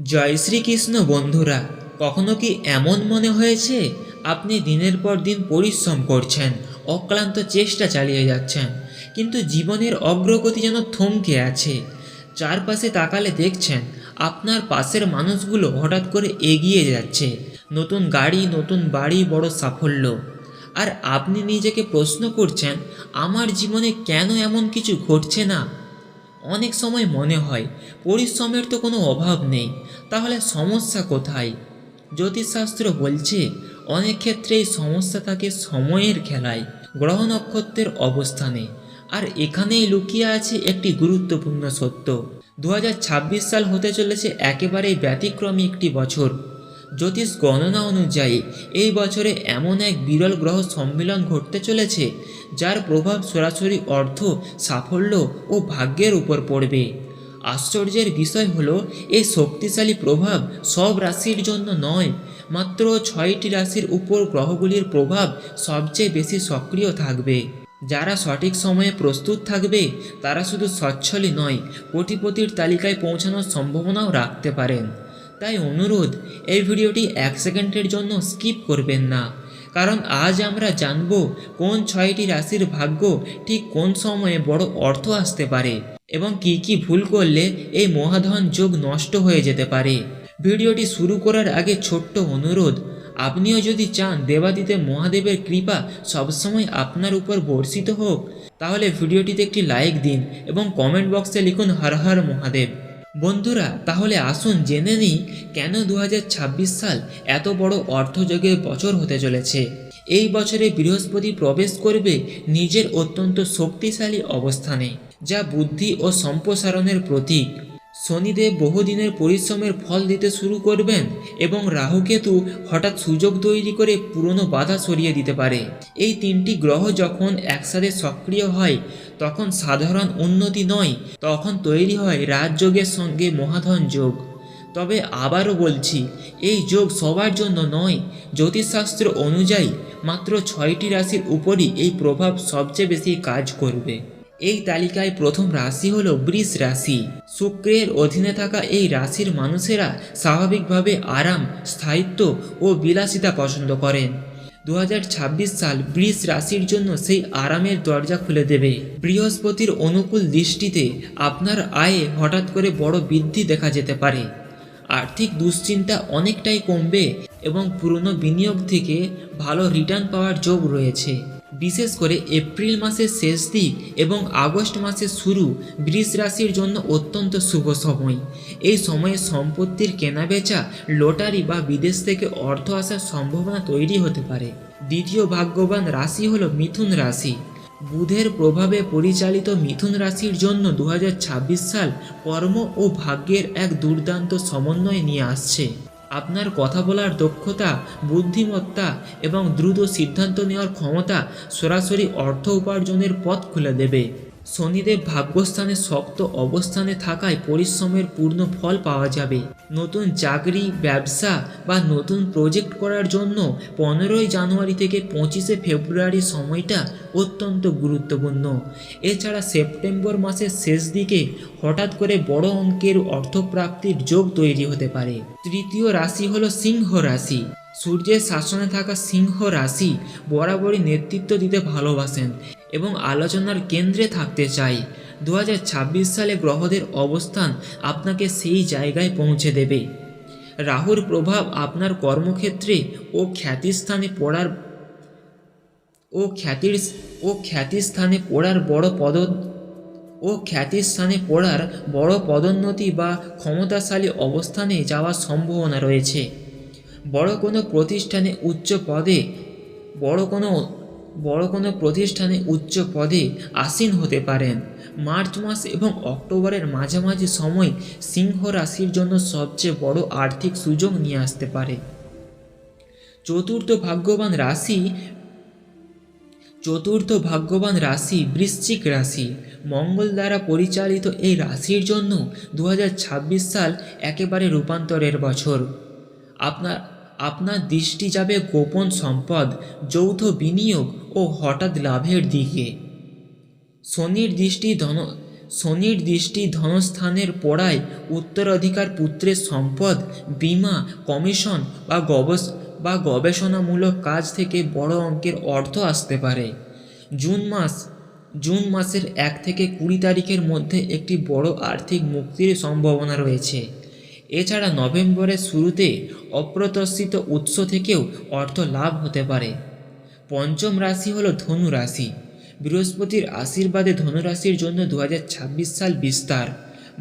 জয় শ্রীকৃষ্ণ বন্ধুরা। কখনো কি এমন মনে হয়েছে আপনি দিনের পর দিন পরিশ্রম করছেন, অক্লান্ত চেষ্টা চালিয়ে যাচ্ছেন, কিন্তু জীবনের অগ্রগতি যেন থমকে আছে? চারপাশে তাকালে দেখছেন আপনার পাশের মানুষগুলো হঠাৎ করে এগিয়ে যাচ্ছে, নতুন গাড়ি, নতুন বাড়ি, বড় সাফল্য। আর আপনি নিজেকে প্রশ্ন করছেন, আমার জীবনে কেন এমন কিছু ঘটছে না? অনেক সময় মনে হয় পরিশ্রমের তো কোনো অভাব নেই, তাহলে সমস্যা কোথায়? জ্যোতিষশাস্ত্র বলছে অনেক ক্ষেত্রেই সমস্যা থাকে সময়ের খেলায়, গ্রহ নক্ষত্রের অবস্থানে। আর এখানেই লুকিয়ে আছে একটি গুরুত্বপূর্ণ সত্য। 2026 সাল হতে চলেছে একেবারেই ব্যতিক্রমী একটি বছর। জ্যোতিষ গণনা অনুযায়ী এই বছরে এমন এক বিরল গ্রহ সম্মিলন ঘটতে চলেছে যার প্রভাব সরাসরি অর্থ, সাফল্য ও ভাগ্যের উপর পড়বে। আশ্চর্যের বিষয় হলো এই শক্তিশালী প্রভাব সব রাশির জন্য নয়, মাত্র 6টি রাশির উপর গ্রহগুলির প্রভাব সবচেয়ে বেশি সক্রিয় থাকবে। যারা সঠিক সময়ে প্রস্তুত থাকবে তারা শুধু সচ্ছলই নয়, কোটিপতির তালিকায় পৌঁছানোর সম্ভাবনাও রাখতে পারেন। তাই অনুরোধ, এই ভিডিওটি 1 সেকেন্ডের জন্য স্কিপ করবেন না, কারণ আজ আমরা জানব কোন 6টি রাশির ভাগ্য ঠিক কোন সময়ে বড় অর্থ আসতে পারে এবং কি ভুল করলে এই মহাধন যোগ নষ্ট হয়ে যেতে পারে। ভিডিওটি শুরু করার আগে ছোট্ট অনুরোধ, আপনিও যদি চান দেবাদিদেব মহাদেবের কৃপা সবসময় আপনার উপর বর্ষিত হোক, তাহলে ভিডিওটিতে একটি লাইক দিন এবং কমেন্ট বক্সে লিখুন হর হর মহাদেব। বন্ধুরা, তাহলে আসুন জেনে নিই কেন 2026 সাল এত বড় অর্থযোগের বছর হতে চলেছে। এই বছরে বৃহস্পতি প্রবেশ করবে নিজের অত্যন্ত শক্তিশালী অবস্থানে, যা বুদ্ধি ও সম্প্রসারণের প্রতীক। শনিদেব বহুদিনের পরিশ্রমের ফল দিতে শুরু করবেন এবং রাহুকেতু হঠাৎ সুযোগ তৈরি করে পুরনো বাধা সরিয়ে দিতে পারে। এই তিনটি গ্রহ যখন একসাথে সক্রিয় হয় তখন সাধারণ উন্নতি নয়, তখন তৈরি হয় রাজযোগের সঙ্গে মহাধন যোগ। তবে আবারও বলছি, এই যোগ সবার জন্য নয়। জ্যোতিষশাস্ত্র অনুযায়ী মাত্র 6টি রাশির উপরই এই প্রভাব সবচেয়ে বেশি কাজ করবে। এই তালিকায় প্রথম রাশি হলো বৃষ রাশি। শুক্রের অধীনে থাকা এই রাশির মানুষেরা স্বাভাবিকভাবে আরাম, স্থায়িত্ব ও বিলাসিতা পছন্দ করেন। 2026 সাল বৃষ রাশির জন্য সেই আরামের দরজা খুলে দেবে। বৃহস্পতির অনুকূল দৃষ্টিতে আপনার আয়ে হঠাৎ করে বড় বৃদ্ধি দেখা যেতে পারে। আর্থিক দুশ্চিন্তা অনেকটাই কমবে এবং পুরনো বিনিয়োগ থেকে ভালো রিটার্ন পাওয়ার যোগ রয়েছে। বিশেষ করে এপ্রিল মাসের শেষ দিক এবং আগস্ট মাসের শুরু বৃষ রাশির জন্য অত্যন্ত শুভ সময়। এই সময়ে সম্পত্তির কেনাবেচা, লটারি বা বিদেশ থেকে অর্থ আসার সম্ভাবনা তৈরি হতে পারে। দ্বিতীয় ভাগ্যবান রাশি হলো মিথুন রাশি। বুধের প্রভাবে পরিচালিত মিথুন রাশির জন্য 2026 সাল কর্ম ও ভাগ্যের এক দুর্দান্ত সমন্বয় নিয়ে আসছে। আপনার কথা বলার দক্ষতা, বুদ্ধিমত্তা এবং দ্রুত সিদ্ধান্ত নেওয়ার ক্ষমতা সরাসরি অর্থ উপার্জনের পথ খুলে দেবে। শনিদেব ভাগ্যস্থানে শক্ত অবস্থানে থাকায় পরিশ্রমের পূর্ণ ফল পাওয়া যাবে। নতুন চাকরি, ব্যবসা বা নতুন প্রজেক্ট করার জন্য 15ই জানুয়ারি থেকে 25শে ফেব্রুয়ারি সময়টা অত্যন্ত গুরুত্বপূর্ণ। এছাড়া সেপ্টেম্বর মাসের শেষ দিকে হঠাৎ করে বড় অঙ্কের অর্থপ্রাপ্তির যোগ তৈরি হতে পারে। তৃতীয় রাশি হলো সিংহ রাশি। সূর্যের শাসনে থাকা সিংহ রাশি বরাবরই নেতৃত্ব দিতে ভালোবাসেন এবং আলোচনার কেন্দ্রে থাকতে চাই। 2026 সালে গ্রহদের অবস্থান আপনাকে সেই জায়গায় পৌঁছে দেবে। রাহুর প্রভাব আপনার কর্মক্ষেত্রে ও খ্যাতির স্থানে পড়ার বড় পদোন্নতি বা ক্ষমতাশালী অবস্থানে যাওয়ার সম্ভাবনা রয়েছে। বড় কোনো প্রতিষ্ঠানে উচ্চ পদে আসীন হতে পারেন। মার্চ মাস এবং অক্টোবরের মাঝামাঝি সময় সিংহ রাশির জন্য সবচেয়ে বড় আর্থিক সুযোগ নিয়ে আসতে পারে। চতুর্থ ভাগ্যবান রাশি বৃশ্চিক রাশি। মঙ্গল দ্বারা পরিচালিত এই রাশির জন্য 2026 সাল একেবারে রূপান্তরের বছর। আপনার দৃষ্টি যাবে গোপন সম্পদ, যৌথ বিনিয়োগ ও হঠাৎ লাভের দিকে। শনির দৃষ্টি ধনস্থানের পড়ায় উত্তরাধিকার পুত্রের সম্পদ, বীমা, কমিশন বা গবেষণামূলক কাজ থেকে বড় অঙ্কের অর্থ আসতে পারে। জুন মাসের 1 থেকে 20 তারিখের মধ্যে একটি বড় আর্থিক মুক্তির সম্ভাবনা রয়েছে। এছাড়া নভেম্বরের শুরুতে অপ্রত্যাশিত উৎস থেকেও অর্থ লাভ হতে পারে। পঞ্চম রাশি হলো ধনু রাশি। বৃহস্পতির আশীর্বাদে ধনুরাশির জন্য 2026 সাল বিস্তার,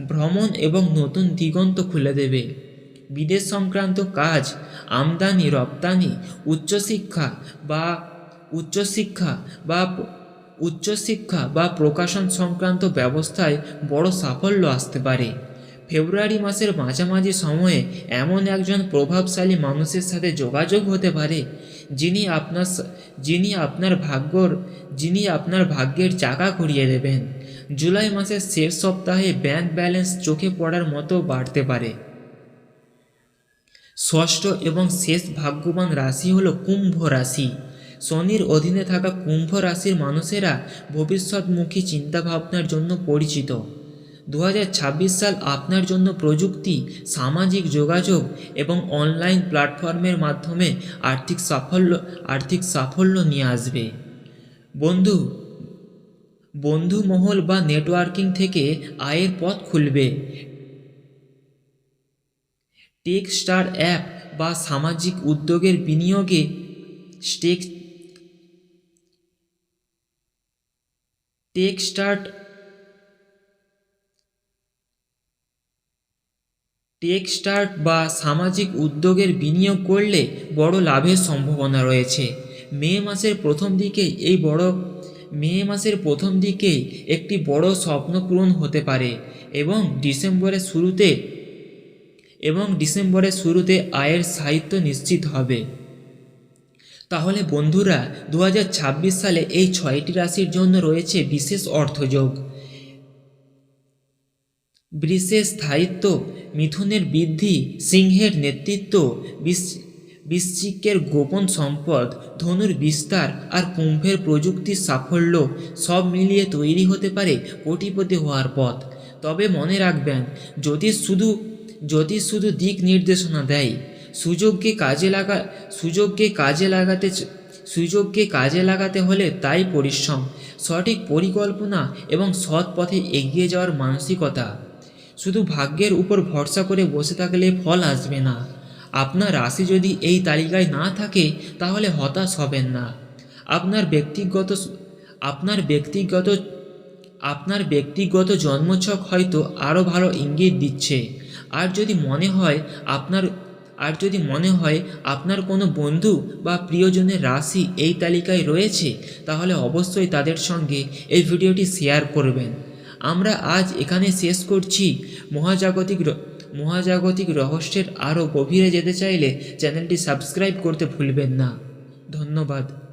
ভ্রমণ এবং নতুন দিগন্ত খুলে দেবে। বিদেশ সংক্রান্ত কাজ, আমদানি রপ্তানি, উচ্চশিক্ষা বা প্রকাশন সংক্রান্ত ব্যবস্থায় বড় সাফল্য আসতে পারে। ফেব্রুয়ারি মাসের মাঝামাঝি সময়ে এমন একজন প্রভাবশালী মানুষের সাথে যোগাযোগ হতে পারে যিনি আপনার ভাগ্যের চাকা ঘুরিয়ে দেবেন। জুলাই মাসের শেষ সপ্তাহে ব্যাংক ব্যালেন্স চোখে পড়ার মতো বাড়তে পারে। ষষ্ঠ এবং শেষ ভাগ্যবান রাশি হলো কুম্ভ রাশি। শনির অধীনে থাকা কুম্ভ রাশির মানুষেরা ভবিষ্যৎমুখী চিন্তাভাবনার জন্য পরিচিত। 2026 সাল আপনার জন্য প্রযুক্তি, সামাজিক যোগাযোগ এবং অনলাইন প্ল্যাটফর্মের মাধ্যমে আর্থিক সাফল্য নিয়ে আসবে। বন্ধু মহল বা নেটওয়ার্কিং থেকে আয়ের পথ খুলবে। টেক স্টার অ্যাপ বা সামাজিক উদ্যোগের বিনিয়োগে সামাজিক উদ্যোগের বিনিয়োগ করলে বড় লাভের সম্ভাবনা রয়েছে। মে মাসের প্রথম দিকেই একটি বড় স্বপ্ন পূরণ হতে পারে এবং ডিসেম্বরের শুরুতে আয়ের স্থায়িত্ব নিশ্চিত হবে। তাহলে বন্ধুরা, 2026 সালে এই 6টি রাশির জন্য রয়েছে বিশেষ অর্থযোগ। বৃষের স্থায়িত্ব, মিথুনের বৃদ্ধি, সিংহের নেতৃত্ব, বৃশ্চিকের গোপন সম্পদ, ধনুর বিস্তার আর কুম্ভের প্রযুক্তির সাফল্য সব মিলিয়ে তৈরি হতে পারে কোটিপতি হওয়ার পথ। তবে মনে রাখবেন, জ্যোতিষ শুধু দিক নির্দেশনা দেয়, সুযোগকে কাজে লাগাতে হলে তাই পরিশ্রম, সঠিক পরিকল্পনা এবং সৎ পথে এগিয়ে যাওয়ার মানসিকতা। শুধু ভাগ্যের উপর ভরসা করে বসে থাকলে ফল আসবে না। আপনার রাশি যদি এই তালিকায় না থাকে তাহলে হতাশ হবেন না। আপনার ব্যক্তিগত জন্মছক হয়তো আরও ভালো ইঙ্গিত দিচ্ছে। আর যদি মনে হয় আপনার কোনো বন্ধু বা প্রিয়জনের রাশি এই তালিকায় রয়েছে, তাহলে অবশ্যই তাদের সঙ্গে এই ভিডিওটি শেয়ার করবেন। আমরা আজ এখানে শেষ করছি। মহাজাগতিক রহস্যের আরও গভীরে যেতে চাইলে চ্যানেলটি সাবস্ক্রাইব করতে ভুলবেন না। ধন্যবাদ।